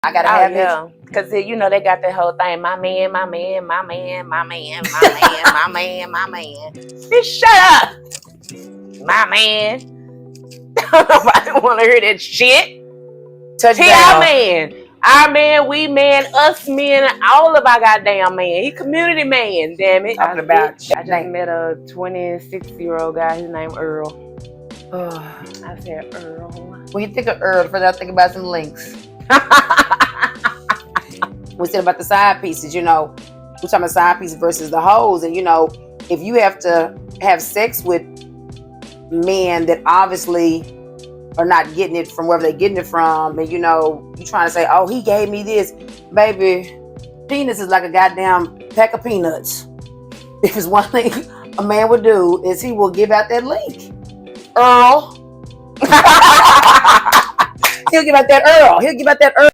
I gotta Oh have it. yeah, because you know they got that whole thing. My man, my man, my man, my man, my man, my man, my man. Bitch, shut up, my man. Nobody want to hear that shit. He our man, we man, us men, all of our goddamn man. He community man, damn it. Talking about I just met a 26-year-old guy. His name Earl. I said Earl. When you think of Earl, first I think about some links. We said about the side pieces, you know, we're talking about side pieces versus the hoes. And, you know, if you have to have sex with men that obviously are not getting it from wherever they're getting it from, and, you know, you trying to say, oh, he gave me this. Baby, penis is like a goddamn pack of peanuts. If it's one thing a man would do is he will give out that link. Earl. He'll give out that Earl.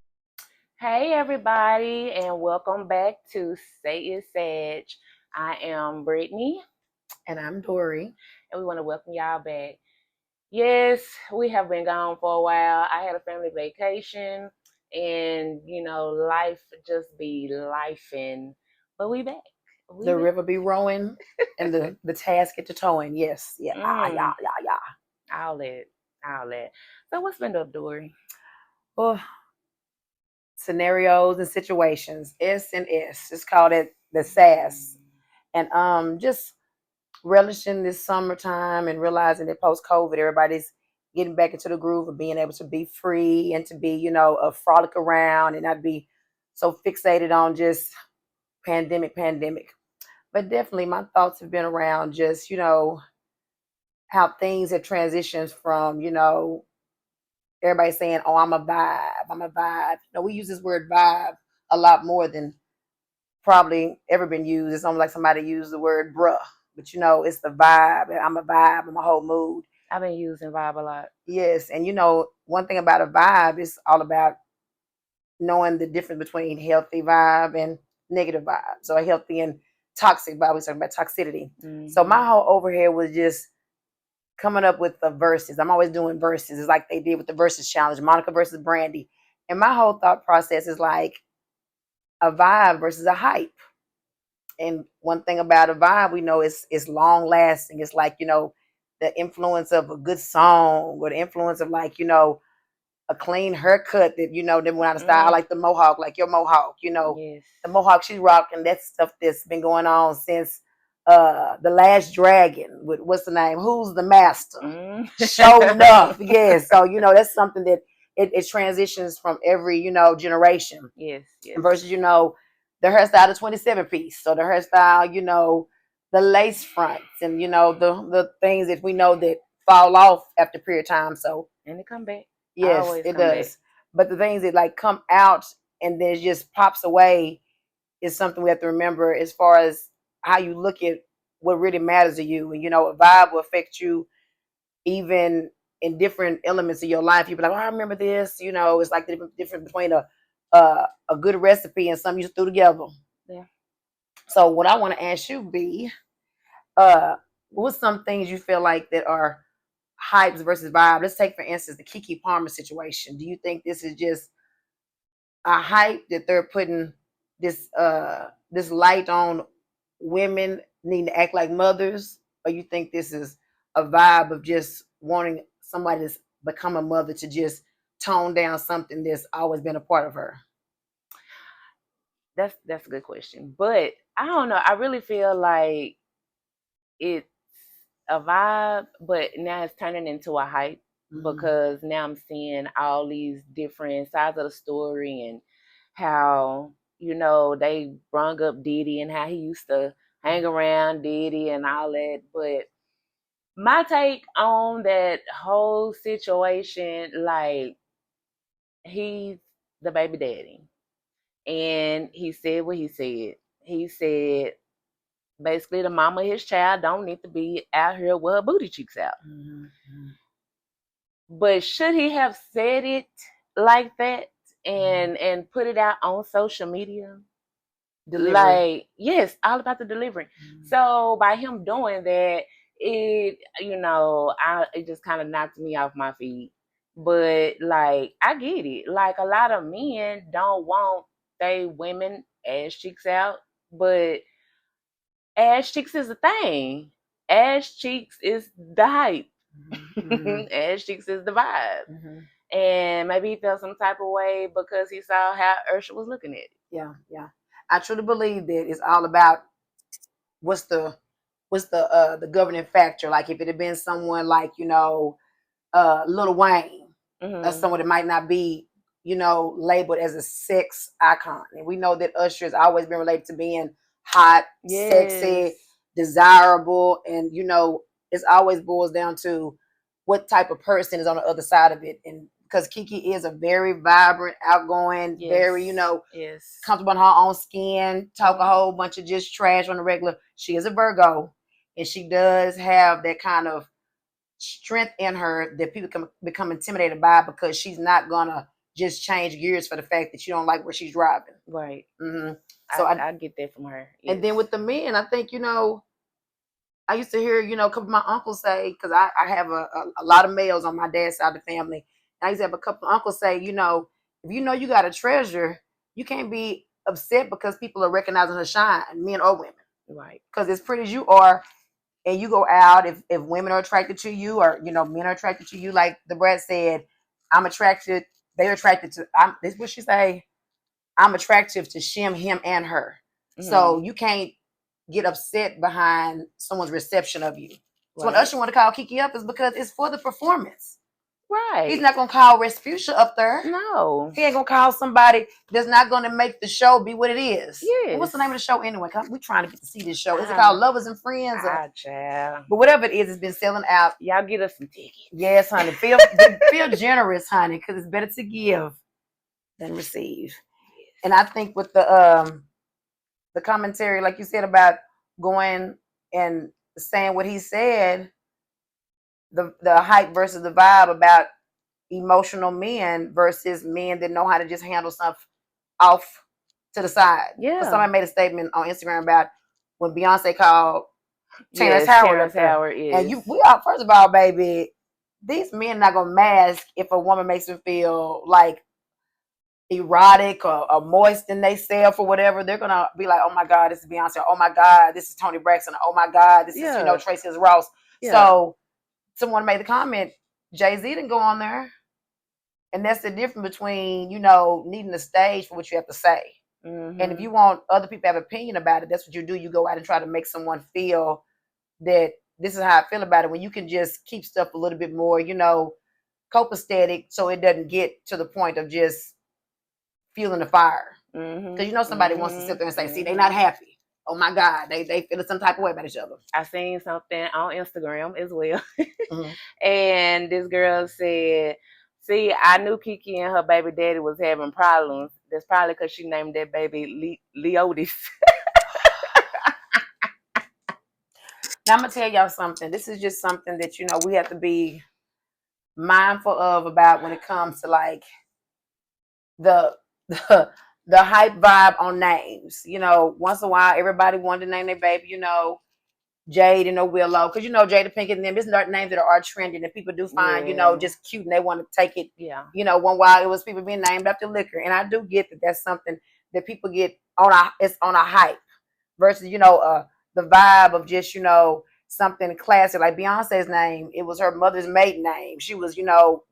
Hey everybody, and welcome back to Say It's Sag. I am Brittany. And I'm Dorrie. And we want to welcome y'all back. Yes, we have been gone for a while. I had a family vacation, and you know, life just be lifing. But we back. The river be rowing, and the task get to towing. Yes, yeah, yeah. All that. So what's been up, Dorrie? Oh, scenarios and situations. S and S. Just call it the SAS. And just relishing this summertime and realizing that post COVID, everybody's getting back into the groove of being able to be free and to be, you know, a frolic around and not be so fixated on just pandemic. But definitely my thoughts have been around just, you know, how things have transitioned from, you know, everybody saying, oh, I'm a vibe. You know, we use this word vibe a lot more than probably ever been used. It's almost like somebody used the word bruh. But, you know, it's the vibe. I'm a vibe. I'm a whole mood. I've been using vibe a lot. Yes. And, you know, one thing about a vibe is all about knowing the difference between healthy vibe and negative vibe. So a healthy and toxic vibe, we're talking about toxicity. Mm-hmm. So my whole overhead was just coming up with the verses. I'm always doing verses. It's like they did with the verses challenge, Monica versus Brandy. And my whole thought process is like a vibe versus a hype. And one thing about a vibe, we know it's long lasting. It's like, you know, the influence of a good song or the influence of like, you know, a clean haircut that, you know, that went out of style, like the mohawk, like your mohawk, you know, the mohawk she's rocking. That's stuff that's been going on since The Last Dragon with what's the name? Who's the Master? Showing up. Yes. So, you know, that's something that it transitions from every, you know, generation. Yes. Versus, you know, the hairstyle, the 27 piece. So the hairstyle, you know, the lace fronts and, you know, the things that we know that fall off after a period of time. So, and it come back. Yes, it does. Back. But the things that like come out and then just pops away is something we have to remember as far as how you look at what really matters to you. And, you know, a vibe will affect you even in different elements of your life. You'll be like, oh, I remember this. You know, it's like the difference between a good recipe and something you threw together. Yeah. So what I want to ask you, B, what's some things you feel like that are hypes versus vibe? Let's take, for instance, the Keke Palmer situation. Do you think this is just a hype that they're putting this light on women needing to act like mothers, or you think this is a vibe of just wanting somebody that's become a mother to just tone down something that's always been a part of her? That's a good question, but I don't know. I really feel like it's a vibe, but now it's turning into a hype because now I'm seeing all these different sides of the story and how, you know, they brung up Diddy and how he used to hang around Diddy and all that. But my take on that whole situation, like, he's the baby daddy. And he said what he said. He said, basically, the mama of his child don't need to be out here with her booty cheeks out. Mm-hmm. But should he have said it like that and put it out on social media? Delivery. Like, yes, all about the delivery. Mm-hmm. So by him doing that, it, you know, it just kind of knocked me off my feet But like I get it. Like a lot of men don't want they women ass cheeks out, but ass cheeks is a thing. Ass cheeks is the hype. Mm-hmm. Ass cheeks is the vibe. Mm-hmm. And maybe he felt some type of way because he saw how Ursula was looking at it. Yeah, yeah. I truly believe that it's all about what's the governing factor. Like if it had been someone like, Lil Wayne, or Mm-hmm. someone that might not be, labeled as a sex icon. And we know that Usher has always been related to being hot, sexy, Yes. desirable, and it's always boils down to what type of person is on the other side of it. And because Keke is a very vibrant, outgoing, Yes. very, Yes. comfortable in her own skin, talk a whole bunch of just trash on the regular. She is a Virgo, and she does have that kind of strength in her that people can become intimidated by, because she's not gonna just change gears for the fact that you don't like where she's driving. Right. Mm-hmm. So I get that from her. Yes. And then with the men, I think I used to hear a couple of my uncles say, because I have a lot of males on my dad's side of the family. And I used to have a couple of uncles say, if you got a treasure, you can't be upset because people are recognizing her shine, men or women. Right. Because as pretty as you are, and you go out, if women are attracted to you, or men are attracted to you, like the Brad said, I'm attracted, they're attracted to, this is what she say, I'm attractive to him and her. Mm-hmm. So you can't get upset behind someone's reception of you. So when Usher want to call Keke up, is because it's for the performance. Right. He's not gonna call Respucia up there. No. He ain't gonna call somebody that's not gonna make the show be what it is. Yes. And what's the name of the show anyway? We're trying to get to see this show. Is it called Lovers and Friends? Child. But whatever it is, it's been selling out. Y'all get us some tickets. Yes, honey. Feel generous, honey, because it's better to give than receive. Yes. And I think with the commentary, like you said, about going and saying what he said, the hype versus the vibe about emotional men versus men that know how to just handle stuff off to the side. Yeah. Because somebody made a statement on Instagram about when Beyonce called Terrence Howard. And we are, first of all, baby, these men not gonna mask if a woman makes them feel like erotic or moist in they self or whatever. They're gonna be like, oh my God, this is Beyonce. Oh my God, this is Toni Braxton. Oh my God, this is Tracy Ross. Yeah. So someone made the comment, Jay-Z didn't go on there. And that's the difference between, needing a stage for what you have to say. Mm-hmm. And if you want other people to have an opinion about it, that's what you do. You go out and try to make someone feel that this is how I feel about it. When you can just keep stuff a little bit more, copacetic, so it doesn't get to the point of just feeling the fire. Because somebody wants to sit there and say, see, they're not happy. Oh my God, they feel some type of way about each other. I seen something on Instagram as well. Mm-hmm. And this girl said, see, I knew Keke and her baby daddy was having problems. That's probably because she named that baby Leotis. Now, I'm going to tell y'all something. This is just something that, we have to be mindful of about when it comes to, like, the hype vibe on names. Once in a while, everybody wanted to name their baby, Jade and Willow. Because, Jada Pinkett and them, there's names that are trending and people do find, just cute, and they want to take it. Yeah. One while it was people being named after liquor. And I do get that that's something that people get it's on a hype versus, the vibe of just, something classic. Like Beyonce's name, it was her mother's maiden name. She was,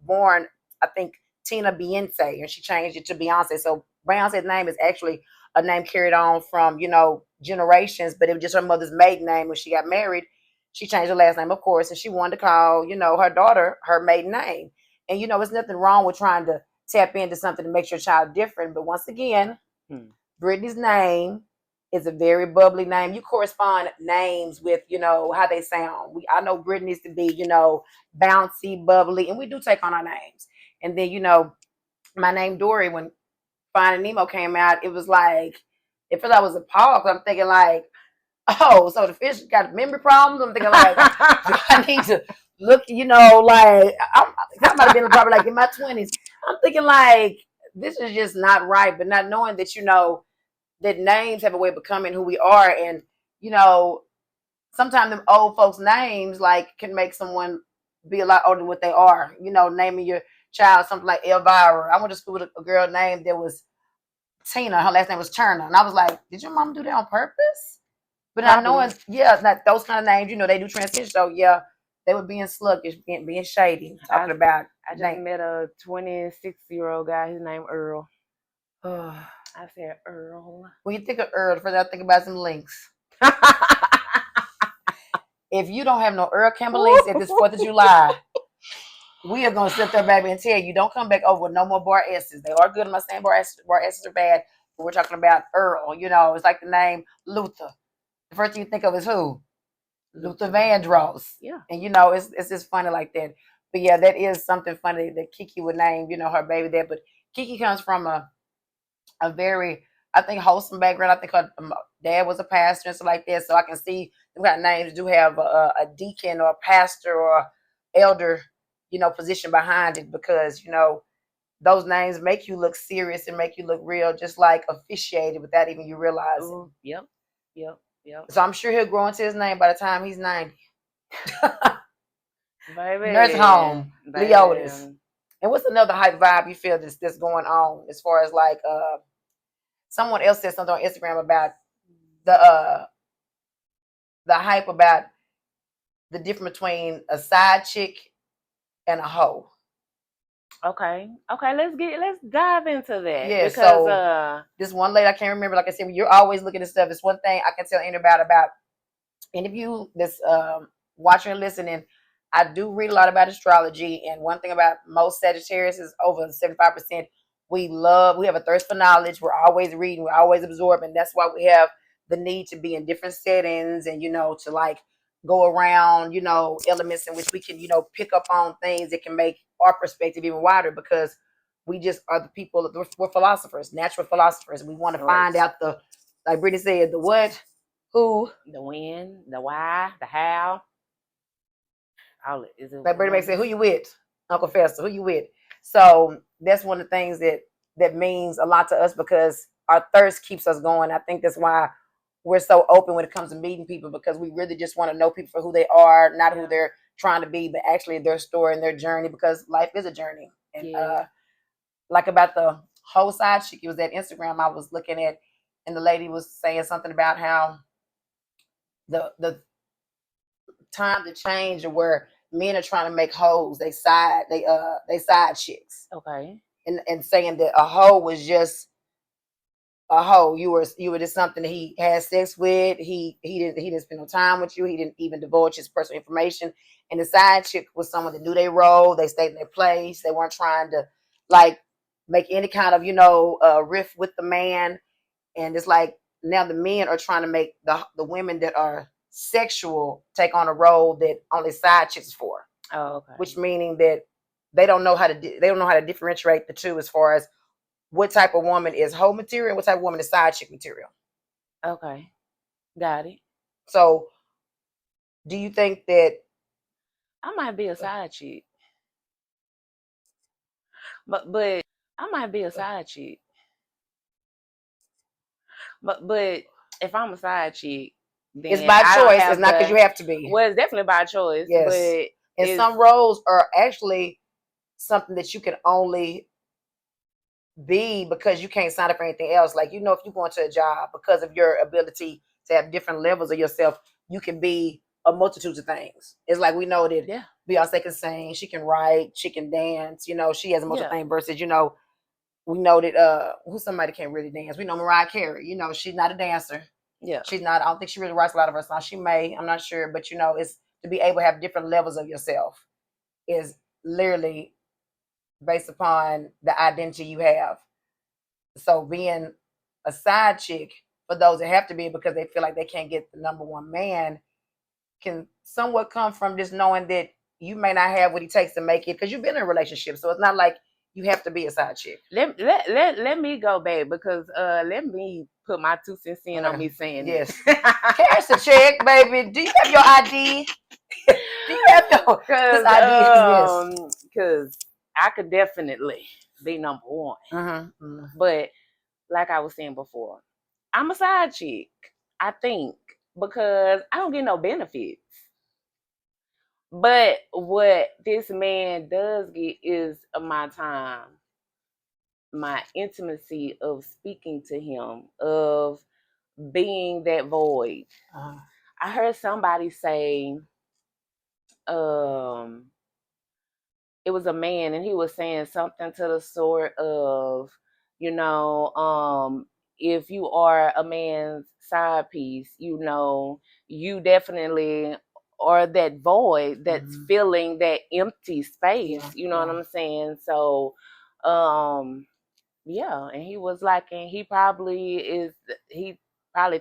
born, I think, Tina Beyonce, and she changed it to Beyonce. So Beyonce's name is actually a name carried on from, generations, but it was just her mother's maiden name. When she got married, she changed her last name, of course, and she wanted to call, her daughter her maiden name. And, it's nothing wrong with trying to tap into something to make your child different. But once again, Brittany's name is a very bubbly name. You correspond names with, how they sound. I know Brittany's to be, bouncy, bubbly, and we do take on our names. And then, my name Dorrie, when Finding Nemo came out, it was like, it felt like I was appalled. I'm thinking like, oh, so the fish got memory problems? I'm thinking like, do I need to look, like, I might have been probably like in my 20s. I'm thinking like, this is just not right, but not knowing that, that names have a way of becoming who we are. And, sometimes them old folks' names like can make someone be a lot older than what they are. Naming your child, something like Elvira. I went to school with a girl named that was Tina. Her last name was Turner. And I was like, did your mom do that on purpose? But I know it's, yeah, not those kind of names, they do transition. So, yeah, they were being sluggish, being shady, talking about. I just met a 26-year-old guy. His name Earl. I said Earl. When you think of Earl, first I think about some links. If you don't have no Earl Campbell links at this 4th of July, we are going to sit there, baby, and tell you, don't come back over with no more bar S's. They are good. I'm not saying bar S's are bad, but we're talking about Earl. It's like the name Luther. The first thing you think of is who? Luther Vandross. Yeah. And, it's just funny like that. But, yeah, that is something funny that Keke would name, her baby that. But Keke comes from a very, I think, wholesome background. I think her dad was a pastor and stuff like that. So I can see them kind of names do have a deacon or a pastor or elder, position behind it because, those names make you look serious and make you look real, just like officiated without even you realizing. Yep. So I'm sure he'll grow into his name by the time he's 90. Baby. Nurse home, Leotis. And what's another hype vibe you feel that's going on as far as like someone else said something on Instagram about the hype about the difference between a side chick and a hoe. Okay, let's dive into that. Yeah, because so this one lady, I can't remember, like I said, you're always looking at stuff. It's one thing I can tell anybody about any of you that's watching and listening. I do read a lot about astrology, and one thing about most Sagittarius is over 75%. We have a thirst for knowledge. We're always reading, we're always absorbing. That's why we have the need to be in different settings and, to like go around, elements in which we can, pick up on things that can make our perspective even wider because we just are the people, we're philosophers, natural philosophers. We want to find out like Brittany said, the what, who, the when, the why, the how. Like Brittany may say, who you with? Uncle Fester, who you with? So that's one of the things that means a lot to us because our thirst keeps us going. I think that's why we're so open when it comes to meeting people because we really just want to know people for who they are, not who they're trying to be, but actually their story and their journey because life is a journey. And like about the whole side chick, it was that Instagram I was looking at, and the lady was saying something about how the time to change where men are trying to make hoes, they side chicks. Okay. And saying that a hoe was just a hoe. You were just something that he had sex with. He didn't spend no time with you. He didn't even divulge his personal information. And the side chick was someone that knew their role. They stayed in their place. They weren't trying to like make any kind of riff with the man. And it's like now the men are trying to make the women that are sexual take on a role that only side chicks for. Oh, okay. Which meaning that they don't know how to differentiate the two as far as what type of woman is hoe material and what type of woman is side chick material. Okay, got it. So, do you think that I might be a side chick? But I might be a side chick. But if I'm a side chick, then it's by choice. It's not because you have to be. Well, it's definitely by choice. Yes. And some roles are actually something that you can only be because you can't sign up for anything else. Like, if you go into a job because of your ability to have different levels of yourself, you can be a multitude of things. It's like we know that Beyonce can sing, she can write, she can dance, she has a multitude of things versus, we know that who somebody can't really dance. We know Mariah Carey, she's not a dancer. Yeah. She's not, I don't think she really writes a lot of her songs. She may, I'm not sure, but it's to be able to have different levels of yourself is literally based upon the identity you have. So being a side chick for those that have to be because they feel like they can't get the number one man can somewhat come from just knowing that you may not have what it takes to make it because you've been in a relationship. So it's not like you have to be a side chick. Let me go back because let me put my 2 cents in on me saying yes. Cash the check, baby. Do you have your ID? Do you have your ID? Because I could definitely be number one. Mm-hmm. But like I was saying before, I'm a side chick, I think, because I don't get no benefits. But what this man does get is my time, my intimacy of speaking to him, of being that void. I heard somebody say, it was a man, and he was saying something to the sort of, you know, if you are a man's side piece, you know, you definitely are that void that's filling that empty space. Yeah, you know what I'm saying? So, yeah, and he was like, and he probably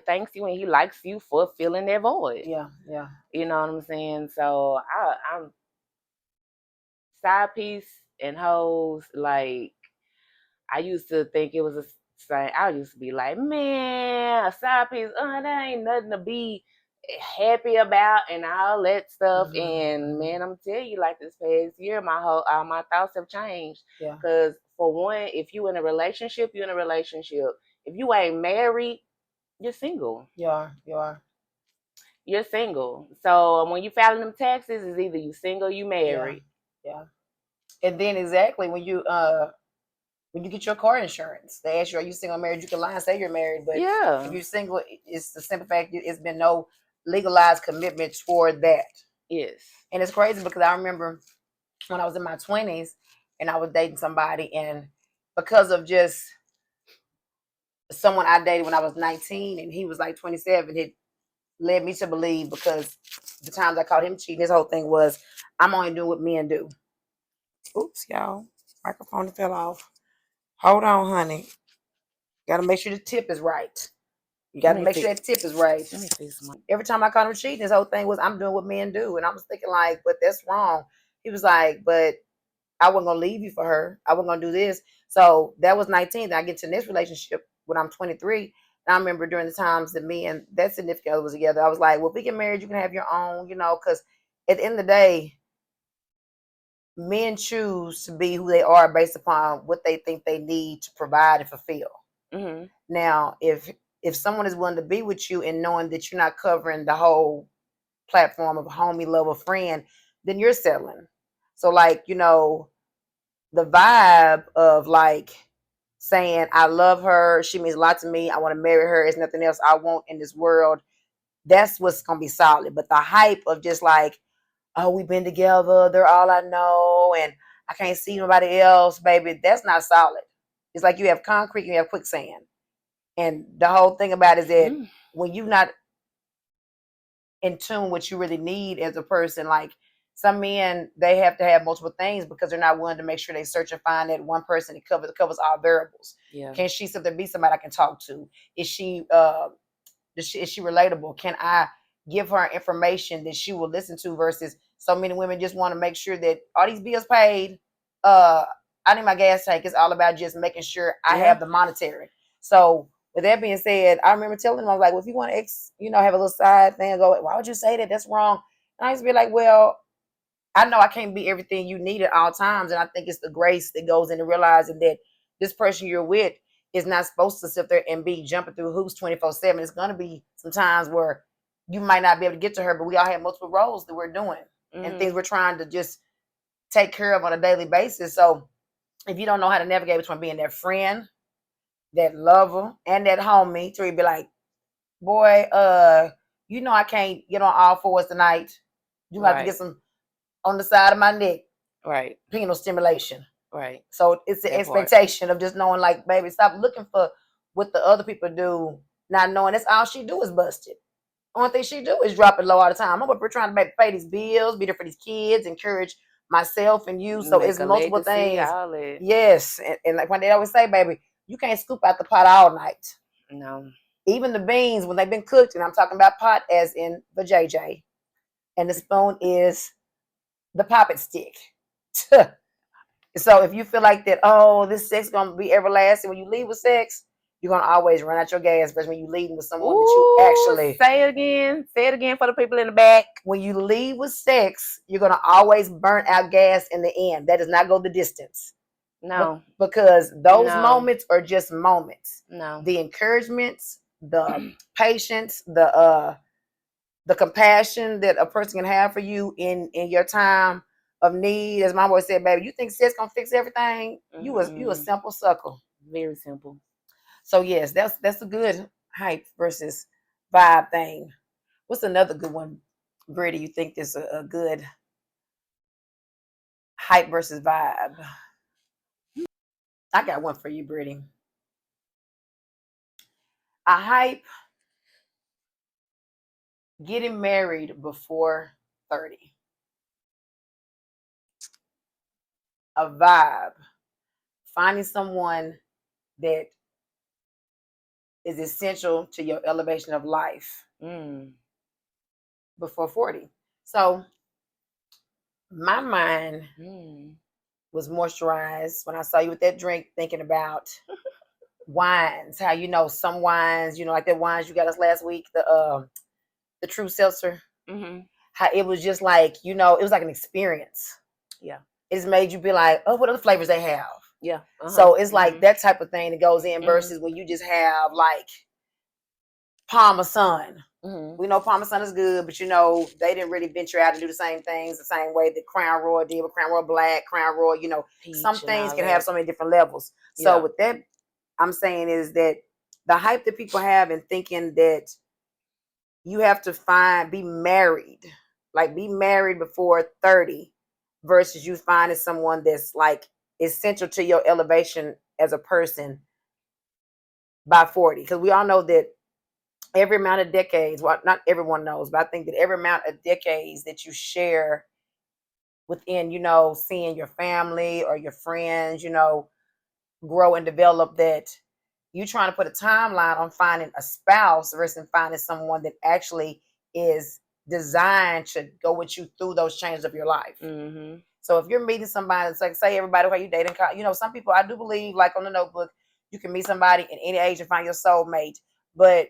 thanks you and he likes you for filling that void. Yeah, yeah. You know what I'm saying? So I'm side piece and hoes, like, I used to think it was a saying. I used to be like, man, a side piece, that ain't nothing to be happy about and all that stuff. And man, I'm telling you, like this past year, all my thoughts have changed. Yeah. Because for one, if you in a relationship, you're in a relationship. If you ain't married, you're single. You are. You're single. So when you filing them taxes, it's either you single or you married. Yeah. And then exactly when you get your car insurance, they ask you, are you single or married? You can lie and say you're married, but if you're single, it's the simple fact that it's been no legalized commitment toward that. Yes. And it's crazy because I remember when I was in my 20s and I was dating somebody, and because of just someone I dated when I was 19 and he was like 27, it led me to believe, because the times I caught him cheating, his whole thing was, I'm only doing what men do. Oops, y'all. Microphone fell off. Hold on, honey. Got to make sure the tip is right. You got to make sure that tip is right. Every time I caught him cheating, his whole thing was, I'm doing what men do. And I was thinking like, but that's wrong. He was like, but I wasn't going to leave you for her. I wasn't going to do this. So that was 19. Then I get to this relationship when I'm 23. And I remember during the times that me and that significant other was together, I was like, well, if we get married, you can have your own, because at the end of the day, men choose to be who they are based upon what they think they need to provide and fulfill. Mm-hmm. Now, if someone is willing to be with you and knowing that you're not covering the whole platform of homie, lover, friend, then you're settling. So, like, the vibe of like saying, I love her, she means a lot to me, I want to marry her, there's nothing else I want in this world, that's what's going to be solid. But the hype of just like, oh, we've been together, they're all I know, and I can't see nobody else, baby, that's not solid. It's like you have concrete and you have quicksand. And the whole thing about it is that when you're not in tune with what you really need as a person, like some men, they have to have multiple things because they're not willing to make sure they search and find that one person that covers all variables. Yeah. Can she sit there be somebody I can talk to? Is she relatable? Can I give her information that she will listen to? Versus so many women just want to make sure that all these bills paid. I need my gas tank. It's all about just making sure I have the monetary. So with that being said, I remember telling them, I was like, well, if you want to, have a little side thing, go, why would you say that? That's wrong. And I used to be like, well, I know I can't be everything you need at all times. And I think it's the grace that goes into realizing that this person you're with is not supposed to sit there and be jumping through hoops 24/7. It's going to be some times where you might not be able to get to her, but we all have multiple roles that we're doing and things we're trying to just take care of on a daily basis. So if you don't know how to navigate between being that friend, that lover, and that homie, to be like, boy, I can't get on all fours tonight. You have to get some on the side of my neck. Right. Penal stimulation. Right. So it's the expectation of just knowing, like, baby, stop looking for what the other people do, not knowing that's all she do is busted. Only thing she do is drop it low all the time. I'm up here trying to pay these bills, be there for these kids, encourage myself and you. So it's multiple things. Yes. And like when they always say, baby, you can't scoop out the pot all night. No. Even the beans, when they've been cooked, and I'm talking about pot as in the JJ, and the spoon is the poppet stick. So if you feel like that, oh, this sex is going to be everlasting, when you leave with sex, you're going to always run out your gas, especially when you leaving with someone that you actually... Say it again for the people in the back. When you leave with sex, you're going to always burn out gas in the end. That does not go the distance. No. Because those moments are just moments. No. The encouragements, the patience, the the compassion that a person can have for you in your time of need. As my boy said, baby, you think sex gonna fix everything? You a simple sucker. Very simple. So yes, that's a good hype versus vibe thing. What's another good one, Brittany? You think is a good hype versus vibe? I got one for you, Brittany. A hype, getting married before 30. A vibe, finding someone that is essential to your elevation of life before 40. So my mind was moisturized when I saw you with that drink, thinking about wines. How some wines, like that wines you got us last week, the True Seltzer. How it was just like, it was like an experience. Yeah. It's made you be like, oh, what other flavors they have? Yeah. So it's like that type of thing that goes in versus when you just have like Parmesan. We know Parmesan is good, but they didn't really venture out to do the same things the same way that Crown Royal did with Crown Royal Black, Crown Royal. Some things can have so many different levels. So with that, I'm saying is that the hype that people have in thinking that you have to be married before 30 versus you finding someone that's like essential to your elevation as a person by 40. Because we all know that every amount of decades, well, not everyone knows, but I think that every amount of decades that you share within, seeing your family or your friends, grow and develop, that you trying to put a timeline on finding a spouse versus finding someone that actually is designed to go with you through those changes of your life. So if you're meeting somebody, it's like, say everybody who you dating, some people, I do believe, like on the Notebook, you can meet somebody in any age and find your soulmate. But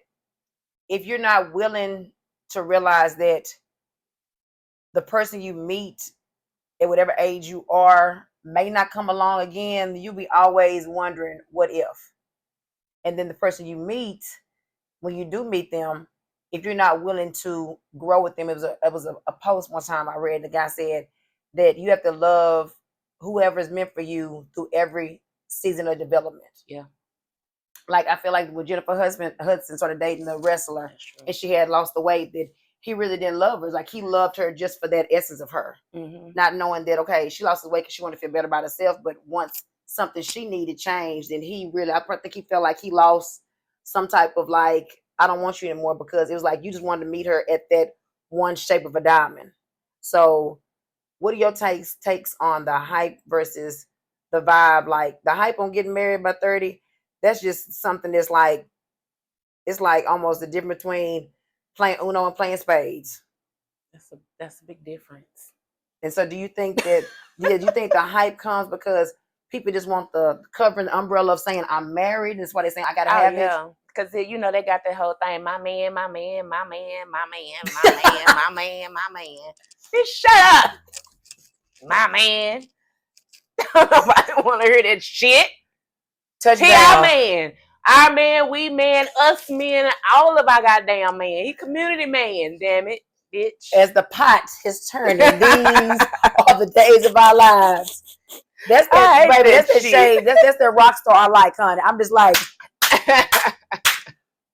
if you're not willing to realize that the person you meet at whatever age you are may not come along again, you'll be always wondering, what if? And then the person you meet, when you do meet them, if you're not willing to grow with them, it was a post one time I read. The guy said that you have to love whoever is meant for you through every season of development. Yeah. Like I feel like with Jennifer Hudson started dating the wrestler, and she had lost the weight, that he really didn't love her. It's like he loved her just for that essence of her, not knowing that, okay, she lost the weight because she wanted to feel better about herself, but once something she needed changed, and I think he felt like he lost some type of like, I don't want you anymore, because it was like you just wanted to meet her at that one shape of a diamond. So what are your takes on the hype versus the vibe? Like the hype on getting married by 30, that's just something that's like, it's like almost the difference between playing Uno and playing spades. That's a big difference. And so do you think that, do you think the hype comes because people just want the covering the umbrella of saying I'm married, and that's why they're saying I gotta have it? Because they got that whole thing, my man, my man, my man, my man, my man, my man, my man. Bitch, shut up. My man. Nobody want to hear that shit. He our man. Our man, we man, us men, all of our goddamn man. He community man, damn it, bitch. As the pot is turning, these are the days of our lives. That's that, baby. That's that shade. That's the rock star I like, honey. I'm just like,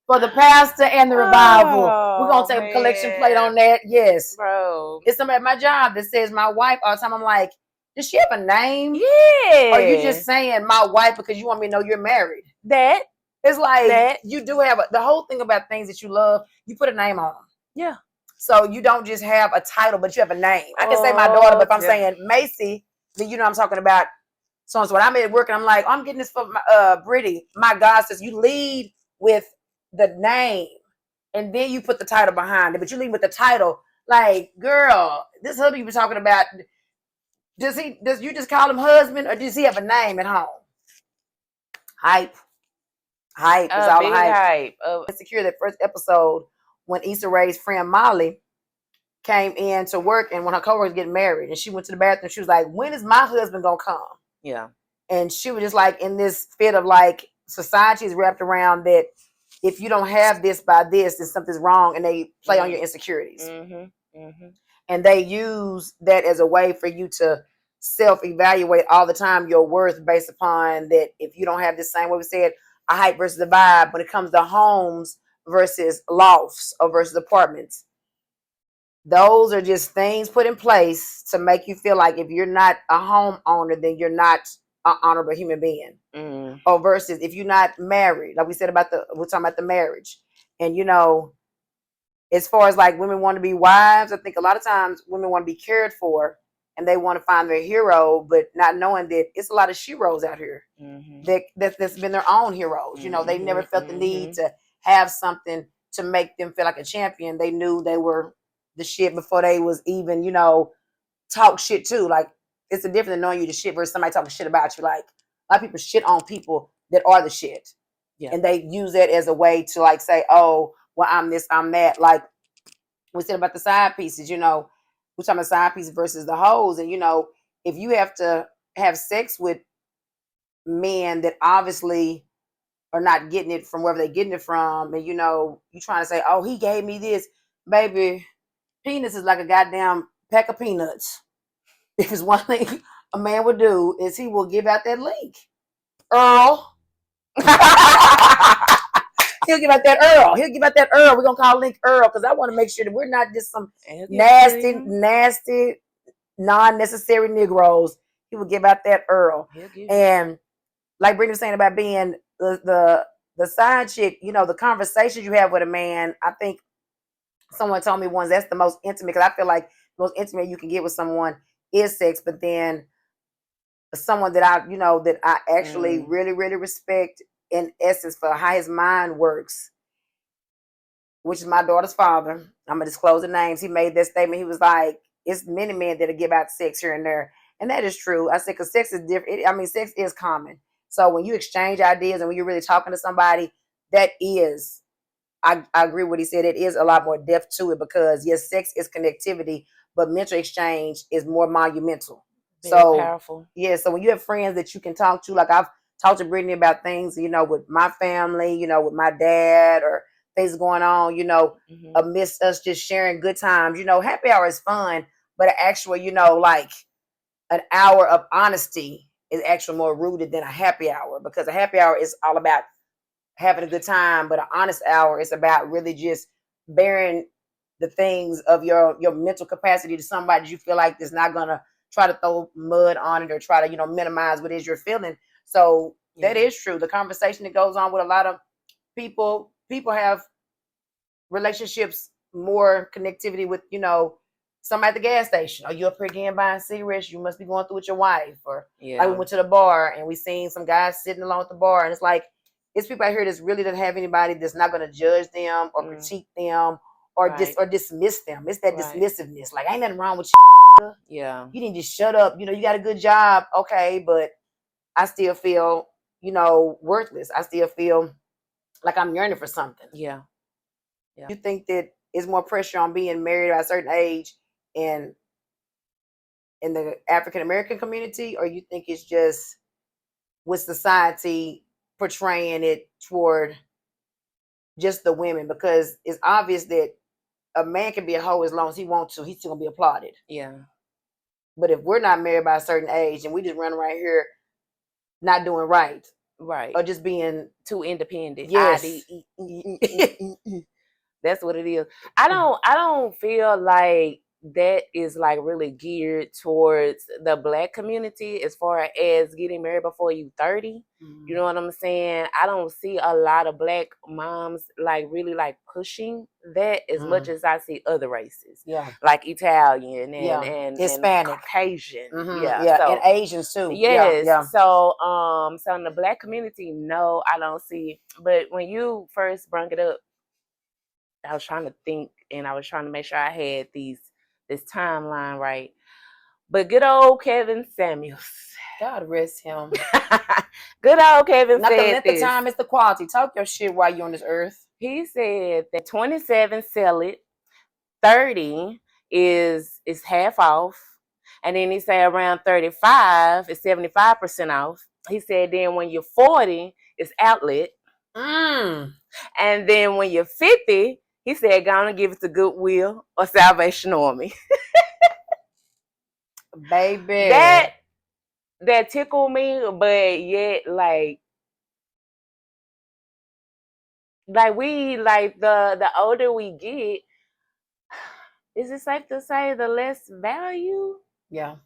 for the pastor and the revival, we're gonna take a collection plate on that. Yes, bro. It's somebody at my job that says my wife all the time. I'm like, does she have a name? Yeah. Or are you just saying my wife because you want me to know you're married? That. It's like that. You do have the whole thing about things that you love, you put a name on them. Yeah. So you don't just have a title, but you have a name. I can say my daughter, but if I'm saying Macy, then I'm talking about so when I'm at work and I'm like, I'm getting this for my, Brittany. My God says you lead with the name and then you put the title behind it, but you lead with the title. Like, girl, this hubby you were talking about, does you just call him husband, or does he have a name at home? Hype is all hype. Secure that first episode when Issa Rae's friend Molly came in to work, and when her coworkers getting married, and she went to the bathroom, she was like, when is my husband gonna come? Yeah. And she was just like in this fit of like, society is wrapped around that if you don't have this by this, then something's wrong, and they play on your insecurities. And they use that as a way for you to self-evaluate all the time your worth based upon that. If you don't have this same, what we said, a hype versus a vibe, when it comes to homes versus lofts or versus apartments, those are just things put in place to make you feel like if you're not a homeowner, then you're not an honorable human being. Or versus if you're not married, like we said about we're talking about the marriage. And as far as like women want to be wives, I think a lot of times women want to be cared for and they want to find their hero, but not knowing that it's a lot of sheroes out here that's been their own heroes. They never felt the need to have something to make them feel like a champion. They knew they were the shit before they was even, talk shit too. Like, it's a difference than knowing you the shit versus somebody talking shit about you. Like, a lot of people shit on people that are the shit. Yeah. And they use that as a way to like say, oh, well, I'm this, I'm that. Like we said about the side pieces, we're talking about side pieces versus the hoes. And, if you have to have sex with men that obviously are not getting it from wherever they're getting it from, and, you trying to say, oh, he gave me this, baby, penis is like a goddamn pack of peanuts. If it's one thing a man would do is he will give out that link. Earl. He'll give out that Earl. We're going to call link Earl because I want to make sure that we're not just some nasty, non-necessary Negroes. He will give out that Earl. And like Brittany was saying about being the side chick, the conversations you have with a man, I think someone told me once that's the most intimate, because I feel like the most intimate you can get with someone is sex, but then someone that I actually really, really respect in essence for how his mind works, which is my daughter's father. I'm gonna disclose the names. He made that statement. He was like, it's many men that'll give out sex here and there. And that is true. I said, because sex is different. Sex is common. So when you exchange ideas and when you're really talking to somebody, that is, I agree with what he said. It is a lot more depth to it because yes, sex is connectivity, but mental exchange is more monumental. Very powerful. Yeah. So when you have friends that you can talk to, like I've talked to Brittany about things, with my family, with my dad or things going on, amidst us just sharing good times. Happy hour is fun, but actually, like an hour of honesty is actually more rooted than a happy hour, because a happy hour is all about having a good time, but an honest hour is about really just bearing the things of your mental capacity to somebody you feel like is not gonna try to throw mud on it or try to minimize what it is you're feeling. So that is true. The conversation that goes on with a lot of people have relationships, more connectivity with somebody at the gas station. Are you up here again buying cigarettes? You must be going through with your wife. Or like we went to the bar and we seen some guys sitting along at the bar, and it's like it's people out here that's really doesn't have anybody that's not going to judge them or critique them or dismiss them. It's that dismissiveness. Like, ain't nothing wrong with you. Yeah. You need to shut up. You got a good job. Okay, but I still feel, worthless. I still feel like I'm yearning for something. Yeah. You think that it's more pressure on being married at a certain age in the African American community, or you think it's just with society portraying it toward just the women? Because it's obvious that a man can be a hoe as long as he wants to. He's still gonna be applauded. Yeah. But if we're not married by a certain age and we just run around here not doing right, or just being too independent, yes, that's what it is. I don't feel like that is like really geared towards the Black community as far as getting married before you 30. You know what I'm saying? I don't see a lot of Black moms like really like pushing that as much as I see other races. Yeah. Like Italian and Hispanic, and Caucasian. Yeah. So, and Asians too. Yes. Yeah. So so in the Black community, no, I don't see. But when you first brought it up, I was trying to think, and I was trying to make sure I had this timeline right. But good old Kevin Samuels, God rest him. Good old Kevin said this. Not the time, it's the quality. Talk your shit while you're on this earth. He said that 27 sell it, 30 is half off, and then he said around 35 is 75% off. He said then when you're 40, it's outlet. And then when you're 50, he said, go on and give it to Goodwill or Salvation Army. Baby. That tickled me, but yet like we like the older we get, is it safe to say the less value? Yeah.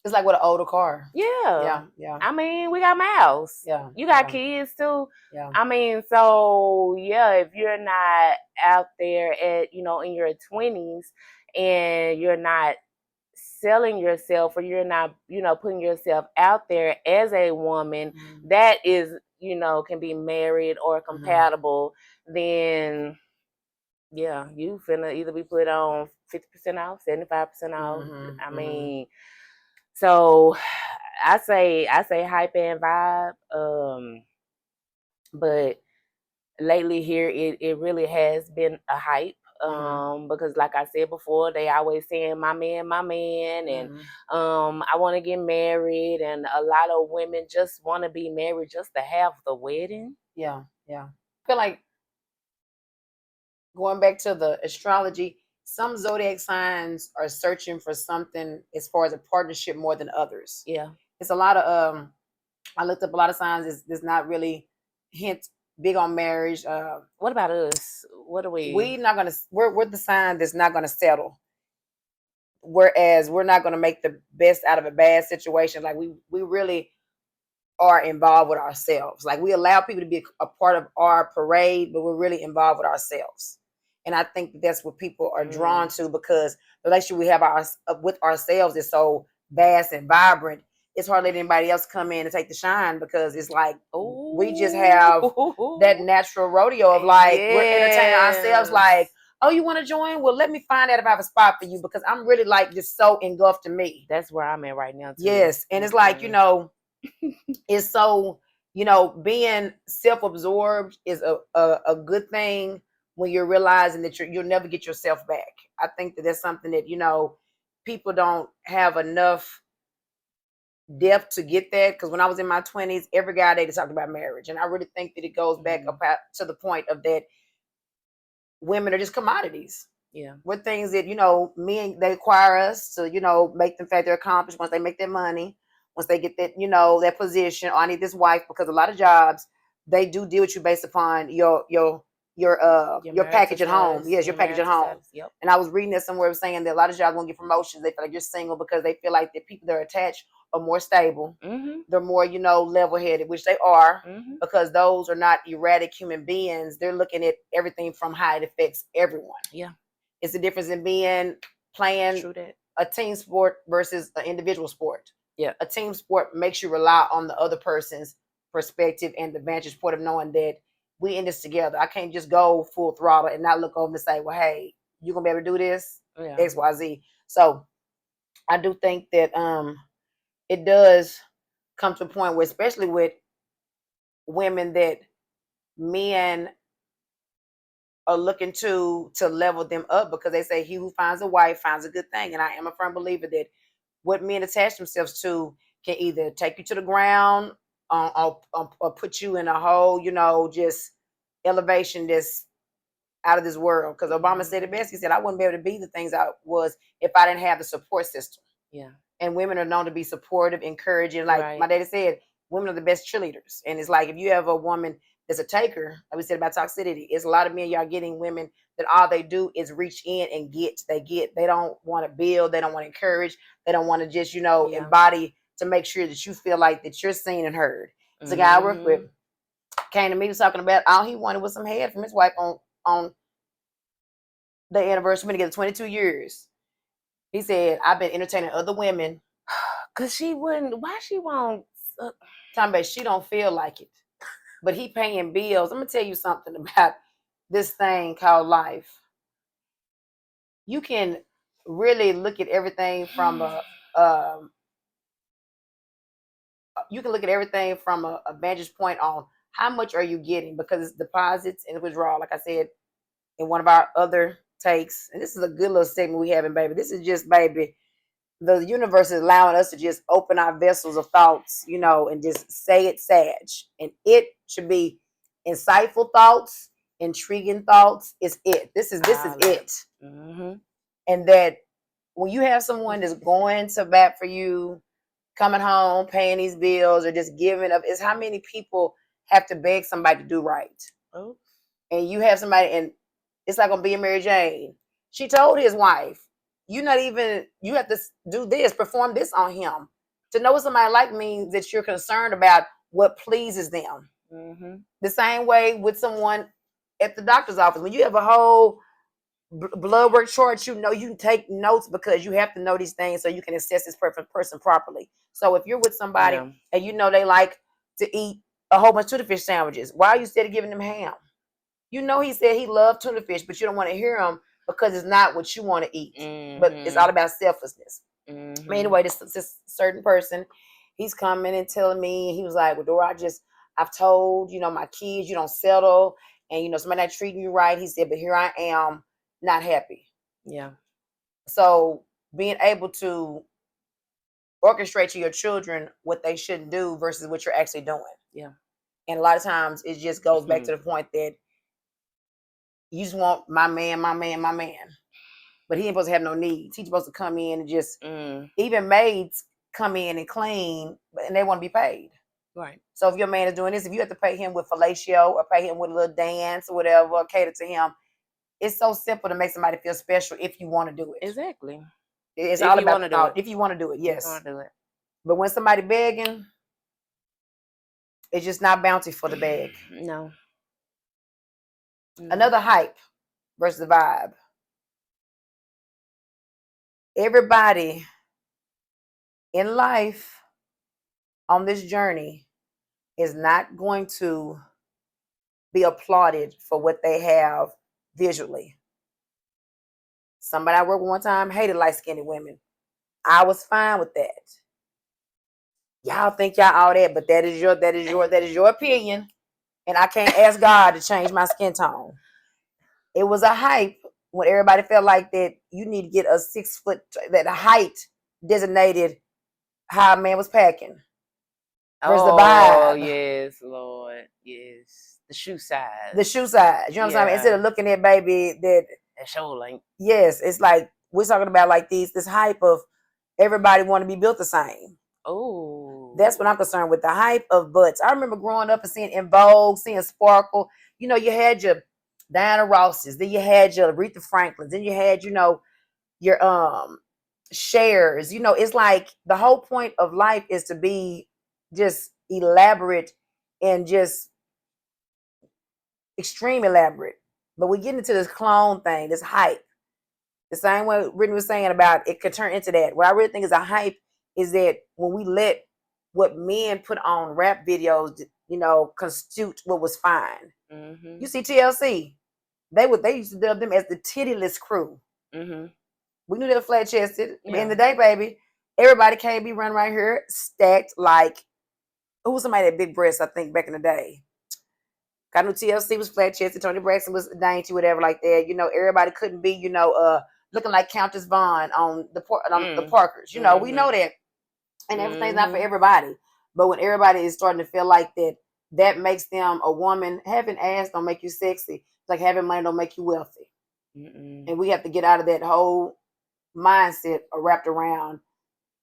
It's like with an older car. Yeah. Yeah. I mean, we got miles. Yeah. You got kids too. Yeah. I mean, so yeah, if you're not out there at, in your 20s and you're not selling yourself, or you're not, putting yourself out there as a woman that is, can be married or compatible, then yeah, you finna either be put on 50% off, 75% off. I mean, so I say hype and vibe. But lately here it really has been a hype. Because like I said before, they always saying my man, and I want to get married, and a lot of women just want to be married just to have the wedding. Yeah. I feel like going back to the astrology, some zodiac signs are searching for something as far as a partnership more than others. Yeah. It's a lot of I looked up a lot of signs that's not really hint big on marriage. What about us? What are we? We're the sign that's not gonna settle. Whereas we're not gonna make the best out of a bad situation. Like we really are involved with ourselves. Like we allow people to be a part of our parade, but we're really involved with ourselves. And I think that's what people are drawn to, because the relationship we have with ourselves is so vast and vibrant. It's hard to let anybody else come in and take the shine, because it's like we just have that natural rodeo of like we're entertaining ourselves. Like, oh, you want to join? Well, let me find out if I have a spot for you, because I'm really like just so engulfed in me. That's where I'm at right now too. Yes, and it's like it's so being self-absorbed is a good thing when you're realizing that you'll never get yourself back. I think that's something that people don't have enough depth to get that, because when I was in my 20s, every guy they talked about marriage, and I really think that it goes back about to the point of that women are just commodities. Yeah, we're things that men, they acquire us to make them feel like they're accomplished once they make their money, once they get that that position. Or I need this wife, because a lot of jobs they do deal with you based upon your package at home. Yes, your package at home. Yep. And I was reading that somewhere, was saying that a lot of jobs won't get promotions. They feel like you're single because they feel like the people that are attached are more stable. They're more level-headed, which they are, because those are not erratic human beings. They're looking at everything from how it affects everyone. Yeah. It's the difference in playing a team sport versus an individual sport. Yeah. A team sport makes you rely on the other person's perspective and the vantage point of knowing that we in this together. I can't just go full throttle and not look over and say, well, hey, you gonna be able to do this? Yeah. X, Y, Z. So I do think that it does come to a point where, especially with women, that men are looking to level them up, because they say he who finds a wife finds a good thing. And I am a firm believer that what men attach themselves to can either take you to the ground or put you in a whole, just elevation that's out of this world. Because Obama said it best. He said, I wouldn't be able to be the things I was if I didn't have the support system. Yeah. And women are known to be supportive, encouraging. Like my daddy said, women are the best cheerleaders. And it's like, if you have a woman that's a taker, like we said about toxicity, it's a lot of men, y'all getting women that all they do is reach in and get. They don't want to build. They don't want to encourage. They don't want to just, embody, to make sure that you feel like that you're seen and heard. There's a guy I work with, came to me, was talking about all he wanted was some head from his wife on the anniversary. We've been together 22 years. He said, I've been entertaining other women. Because she wouldn't, why she won't? Talking about she don't feel like it. But he paying bills. I'm going to tell you something about this thing called life. You can really look at everything from a vantage point on how much are you getting, because it's deposits and withdrawal. Like I said in one of our other takes, and this is a good little segment we have in, baby. This is just, baby, the universe is allowing us to just open our vessels of thoughts, and just say it, Sag. And it should be insightful thoughts, intriguing thoughts. It's it. This is it. Mm-hmm. And that when you have someone that's going to bat for you, coming home, paying these bills, or just giving up, is how many people have to beg somebody to do right. Oh. And you have somebody, and it's like on Being Mary Jane. She told his wife, you have to do this, perform this on him. To know what somebody like means that you're concerned about what pleases them. Mm-hmm. The same way with someone at the doctor's office. When you have a whole blood work chart, you can take notes because you have to know these things so you can assess this person properly. So if you're with somebody and they like to eat a whole bunch of tuna fish sandwiches, why are you instead of giving them ham? He said he loved tuna fish, but you don't want to hear him because it's not what you want to eat. Mm-hmm. But it's all about selflessness. Mm-hmm. Anyway, this certain person, he's coming and telling me, he was like, well, Dorrie, I've told, my kids, you don't settle, and, somebody not treating you right. He said, but here I am, not happy. Yeah. So being able to orchestrate to your children what they shouldn't do versus what you're actually doing. Yeah. And a lot of times it just goes back to the point that you just want my man. But he ain't supposed to have no needs. He's supposed to come in and just, even maids come in and clean, and they want to be paid. Right. So if your man is doing this, if you have to pay him with fellatio or pay him with a little dance or whatever, or cater to him, it's so simple to make somebody feel special if you want to do it. Exactly. It's all about if you want to do it, yes. You want to do it. But when somebody begging, it's just not bountiful to beg. No. Another hype versus the vibe. Everybody in life on this journey is not going to be applauded for what they have visually. Somebody I worked with one time hated light-skinned women. I was fine with that. Y'all think y'all all that, but that is your opinion, and I can't ask God to change my skin tone. It was a hype when everybody felt like that you need to get a 6 foot, that the height designated how a man was packing. Versus the vibe. Oh, yes, Lord. Yes. The shoe size. You know what I'm saying? Instead of looking at baby that show length. Yes, it's like we're talking about like this hype of everybody want to be built the same. Oh. That's what I'm concerned with, the hype of butts. I remember growing up and seeing In Vogue, seeing Sparkle. You had your Diana Rosses, then you had your Aretha Franklins, then you had, your Chers. It's like the whole point of life is to be just elaborate and just extreme elaborate. But we get into this clone thing, this hype. The same way Brittany was saying about it could turn into that. What I really think is a hype is that when we let what men put on rap videos, constitute what was fine. Mm-hmm. You see TLC, they used to dub them as the tittyless crew. Mm-hmm. We knew they were flat chested. Yeah. In the day, baby, everybody can't be running right here stacked like, who was somebody that big breasts, I think, back in the day. I knew TLC was flat chested, Tony Braxton was dainty, whatever like that. Everybody couldn't be, looking like Countess Vaughn on the Parkers. We know that. And everything's not for everybody. But when everybody is starting to feel like that makes them a woman, having ass don't make you sexy. It's like having money don't make you wealthy. Mm-mm. And we have to get out of that whole mindset wrapped around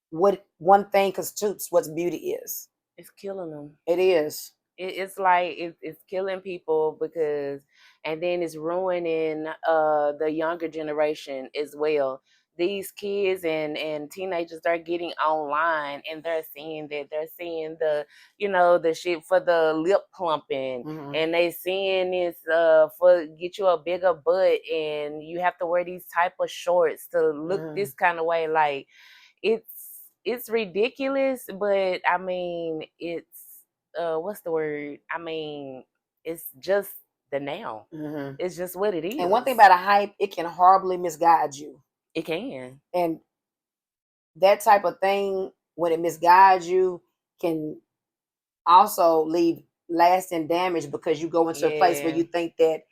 what one thing constitutes what beauty is. It's killing them. It is. It's like it's killing people because, and then it's ruining the younger generation as well. These kids and teenagers are getting online and they're seeing the the shit for the lip plumping. Mm-hmm. And they seeing this for get you a bigger butt and you have to wear these type of shorts to look this kind of way. Like it's ridiculous, but I mean it's what's the word? I mean, it's just the now. Mm-hmm. It's just what it is. And one thing about a hype, it can horribly misguide you. It can. And that type of thing, when it misguides you, can also leave lasting damage because you go into a place where you think that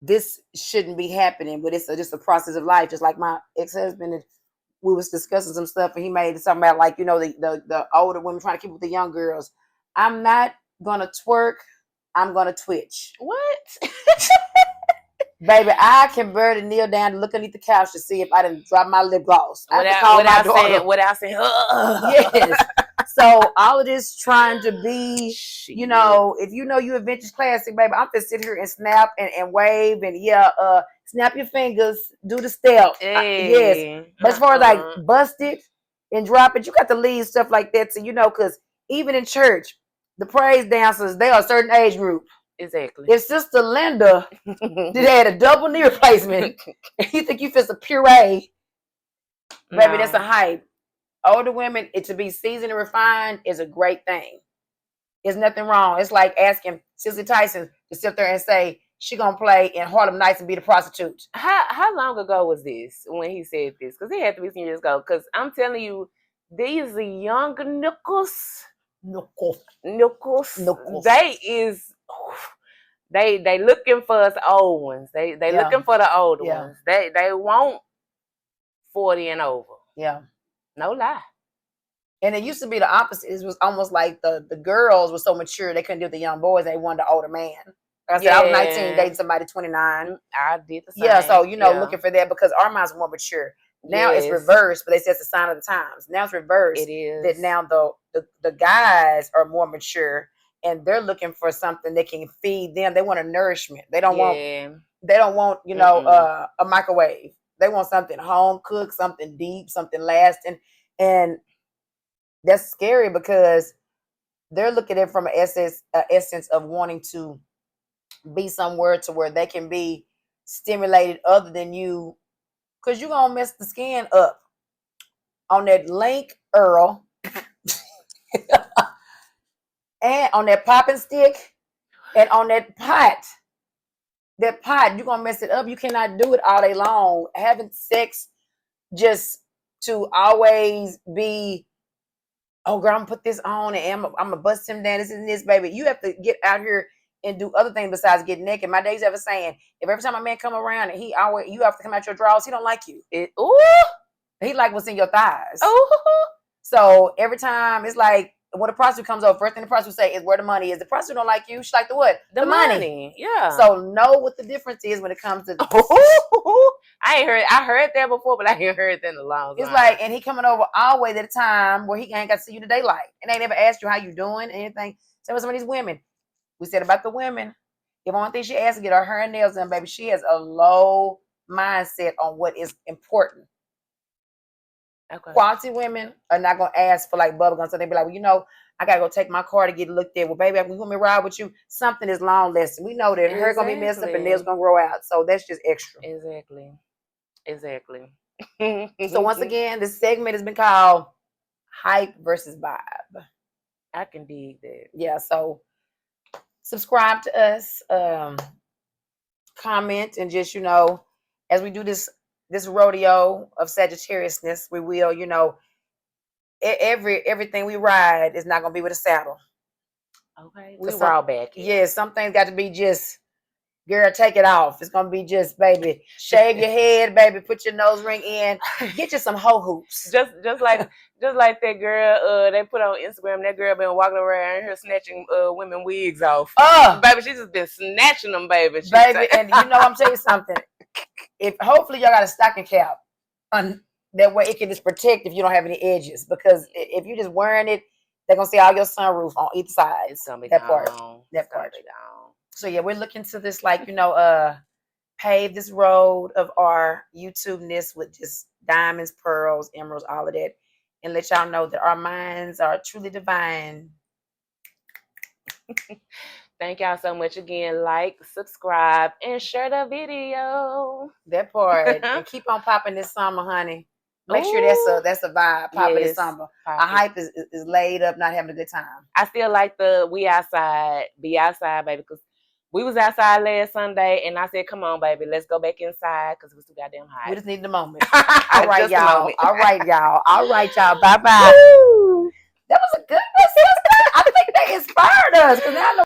this shouldn't be happening, but it's just a process of life. Just like my ex-husband, we was discussing some stuff and he made something about like, the older women trying to keep with the young girls. I'm not gonna twerk, I'm gonna twitch. What? Baby, I can barely kneel down to look underneath the couch to see if I didn't drop my lip gloss. I have to call my daughter. Without saying, yes. So all of this trying to be, you know, if you know you a vintage classic, baby, I'm just sit here and snap and wave and snap your fingers, do the step. Hey. Yes. But as far as like bust it and drop it, you got to leave stuff like that to, you know, because even in church, the praise dancers, they are a certain age group. Exactly. If Sister Linda did had a double knee replacement, and you think you fix a puree, baby, that's a hype. Older women, to be seasoned and refined is a great thing. There's nothing wrong. It's like asking Cicely Tyson to sit there and say she gonna play in Harlem Nights and be the prostitute. How long ago was this when he said this? Because it had to be some years ago. Because I'm telling you, these young knuckles, they looking for us old ones. They looking for the older ones. They want 40 and over. Yeah. No lie. And it used to be the opposite. It was almost like the girls were so mature they couldn't deal with the young boys. They wanted the older man. Like I said, I was 19 dating somebody 29. I did the same. Yeah, so looking for that because our minds are more mature. Now it's reversed, but they say it's a sign of the times. Now it's reversed. It is. That now the guys are more mature and they're looking for something that can feed them. They want a nourishment. They don't want a microwave. They want something home cooked, something deep, something lasting. And that's scary because they're looking at it from an essence of wanting to be somewhere to where they can be stimulated other than you, because you're going to mess the skin up on that Link Earl and on that popping stick and on that pot. That pot, you're going to mess it up. You cannot do it all day long. Having sex just to always be, oh, girl, I'm going to put this on and I'm going to bust him down. This and this, baby. You have to get out here and do other things besides get naked. My dad's ever saying, if every time a man come around and you have to come out your drawers, he don't like you. He like what's in your thighs. So every time it's like, when a prostitute comes over, first thing the prostitute say is where the money is. The prostitute don't like you. She like the what? The money. Yeah. So know what the difference is when it comes to I heard that before, but I ain't heard that in a long time. It's like, and he coming over always at a time where he ain't got to see you in the daylight. And they never asked you how you doing, anything. So with some of these women, we said about the women, if one thing she asked to get her hair and nails done, baby, she has a low mindset on what is important. Okay. Quality women are not going to ask for like bubblegum. So they be like, well, you know, I got to go take my car to get looked at. Well, baby, we want me to ride with you. Something is long lasting. We know that her going to be messed up and nails going to grow out. So that's just extra. Exactly. So once again, this segment has been called Hype versus Vibe. I can dig that. Yeah, so subscribe to us, comment, and just, as we do this rodeo of Sagittariusness, we will, everything we ride is not going to be with a saddle. Okay. We raw back. Yeah, some things got to be just, girl, take it off. It's going to be just, baby, shave your head, baby, put your nose ring in, get you some hoe hoops. Just like that girl they put on Instagram, that girl been walking around here snatching women wigs off. Baby, she just been snatching them, baby. And I'm telling you something. Hopefully y'all got a stocking cap on that way it can just protect if you don't have any edges, because if you're just wearing it, they're gonna see all your sunroof on each side. It's gonna be that gone. part. That part. So yeah, we're looking to this pave this road of our YouTube-ness with just diamonds, pearls, emeralds, all of that, and let y'all know that our minds are truly divine. Thank y'all so much again. Like, subscribe, and share the video. That part. And keep on popping this summer, honey. Make sure that's a vibe. Popping this summer. Our hype is laid up, not having a good time. I still like the we outside, be outside, baby, because we was outside last Sunday, and I said, come on, baby, let's go back inside because it was too goddamn hot. We just need the moment. All right, y'all. All right, y'all. Bye-bye. That was a good one, sister. I think they inspired us because now I know